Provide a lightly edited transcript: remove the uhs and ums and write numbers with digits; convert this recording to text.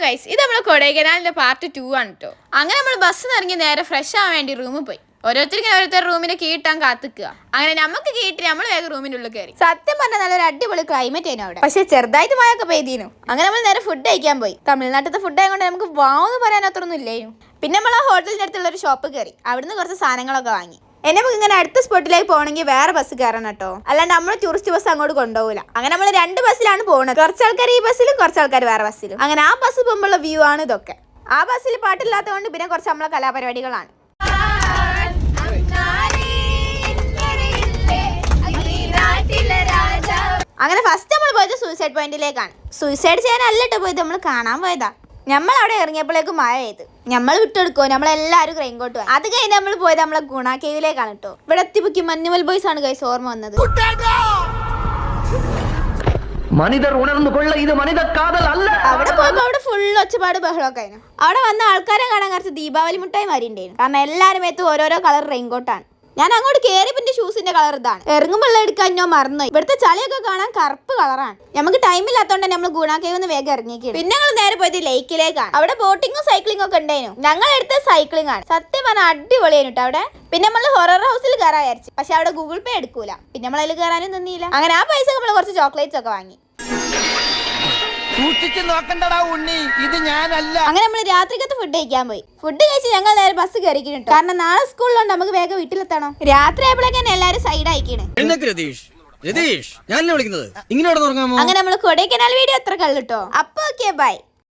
Guys, ഇത് നമ്മളെ കൊടൈക്കനാലിന്റെ part 2 ആണ് കേട്ടോ. അങ്ങനെ നമ്മൾ ബസ്സിൽ ഇറങ്ങി നേരെ ഫ്രഷ് ആവാൻ വേണ്ടി റൂമിൽ പോയി. ഓരോരുത്തർ റൂമിന്റെ കീട്ടാൻ കാത്തിക്കുക. അങ്ങനെ നമുക്ക് കീട്ടി നമ്മൾ വേഗം റൂമിന്റെ ഉള്ളിൽ കയറി. സത്യം പറഞ്ഞാൽ നല്ലൊരു അടിപൊളി ക്ലൈമറ്റ് ആയിരുന്നു അവിടെ. പക്ഷെ ചെറുതായിട്ട് മഴയൊക്കെ പെയ്തിരുന്നു. അങ്ങനെ നമ്മൾ നേരെ ഫുഡ് കഴിക്കാൻ പോയി. തമിഴ്നാട്ടിലത്തെ ഫുഡ് ആയതുകൊണ്ട് നമുക്ക് വാന്ന് പറയാൻ അത്രയൊന്നും ഇല്ലായിരുന്നു. പിന്നെ നമ്മൾ ആ ഹോട്ടലിന്റെ അടുത്തുള്ള ഒരു ഷോപ്പ് കയറി. അവിടുന്ന് കുറച്ച് സാധനങ്ങളൊക്കെ വാങ്ങി. നമുക്ക് ഇങ്ങനെ അടുത്ത സ്പോട്ടിലേക്ക് പോകണമെങ്കിൽ വേറെ ബസ് കയറണം കേട്ടോ. അല്ലാണ്ട് നമ്മൾ ടൂറിസ്റ്റ് ബസ് അങ്ങോട്ട് കൊണ്ടുപോകില്ല. അങ്ങനെ നമ്മൾ 2 ബസ്സിലാണ് പോകുന്നത്. കുറച്ച് ആൾക്കാർ ഈ ബസ്സിലും കുറച്ച് ആൾക്കാർ വേറെ ബസ്സിലും. അങ്ങനെ ആ ബസ് പോകുമ്പോഴുള്ള വ്യൂ ആണ് ഇതൊക്കെ. ആ ബസ്സിൽ പാട്ടില്ലാത്തതുകൊണ്ട് പിന്നെ കുറച്ച് നമ്മളെ കലാപരിപാടികളാണ്. അങ്ങനെ ഫസ്റ്റ് നമ്മൾ പോയത് സൂയിസൈഡ് പോയിന്റിലേക്കാണ്. സൂയിസൈഡ് ചെയ്യാനല്ല കേട്ടോ പോയത്, നമ്മൾ കാണാൻ പോയതാ. നമ്മൾ അവിടെ ഇറങ്ങിയപ്പോഴേക്കും മഴ പെയ്ത്. നമ്മൾ വിട്ടെടുക്കോ, നമ്മളെല്ലാവരും റെയിൻകോട്ട് പോയി. അത് കഴിഞ്ഞ് നമ്മൾ പോയത് നമ്മളെ ഗുണ കേവിലേക്കാണ് കേട്ടോ. ഇവിടെ എത്തിപ്പൊക്കി മഞ്ഞുമൽ ബോയ്സ് ആണ് ഗൈസ് ഓർമ്മ വന്നത്. അവിടെ പോയപ്പോ അവിടെ ഫുൾ ഒച്ചപ്പാട് ബഹളമൊക്കെ ആയിരുന്നു. അവിടെ വന്ന ആൾക്കാരെ കാണാൻ കുറച്ച് ദീപാവലി മുട്ടായി മാറി ഉണ്ടായിരുന്നു. കാരണം എല്ലാവരും എത്തും ഓരോരോ കളർ റെയിൻകോട്ടാണ്. ഞാൻ അങ്ങോട്ട് കയറിയപ്പോ എന്റെ ഷൂസിന്റെ കളർ ഇതാണ്. ഇറങ്ങുമ്പോൾ എടുക്കാൻ ഞാൻ മറന്നുപോയി. ഇവിടുത്തെ ചളിയൊക്കെ കാണാൻ കറുപ്പ് കളറാണ്. നമുക്ക് ടൈമില്ലാത്തോണ്ട് നമ്മൾ ഗുണാക്കേന്ന് വേഗം ഇറങ്ങിയിരിക്കും. പിന്നെ ഞങ്ങൾ നേരെ പോയത് ലേക്കിലേക്കാണ്. അവിടെ ബോട്ടിങ്ങും സൈക്ലിംഗും ഒക്കെ ഉണ്ടായിരുന്നു. ഞങ്ങൾ എടുത്ത സൈക്ലിംഗ് ആണ്. സത്യം പറഞ്ഞാൽ അടിപൊളിയായിരുന്നു കേട്ടോ അവിടെ. പിന്നെ നമ്മൾ ഹൊറർ ഹൗസിൽ കയറാൻ വിചാരിച്ചു. പക്ഷെ അവിടെ ഗൂഗിൾ പേ എടുക്കൂല. പിന്നെ നമ്മൾ അതിൽ കയറാനും നിന്നില്ല. അങ്ങനെ ആ പൈസ നമ്മൾ കുറച്ച് ചോക്ലേറ്റ്സ് ഒക്കെ വാങ്ങി. അങ്ങനെ നമ്മൾ രാത്രിക്കത്തെ ഫുഡ് കഴിക്കാൻ പോയി. ഫുഡ് കഴിച്ച് ഞങ്ങൾ നേരെ ബസ് കയറിക്കിട്ടോ. കാരണം നാളെ സ്കൂളിലുണ്ട്, നമുക്ക് വേഗം വീട്ടിലെത്തണം. രാത്രി ആയപ്പോഴേക്കും എല്ലാരും സൈഡ് ആയിക്കണേ. അങ്ങനെ നമ്മൾ കൊടൈക്കനാൽ വീഡിയോ അത്ര കള്ളിട്ടോ. അപ്പൊ ഓക്കെ ബൈ.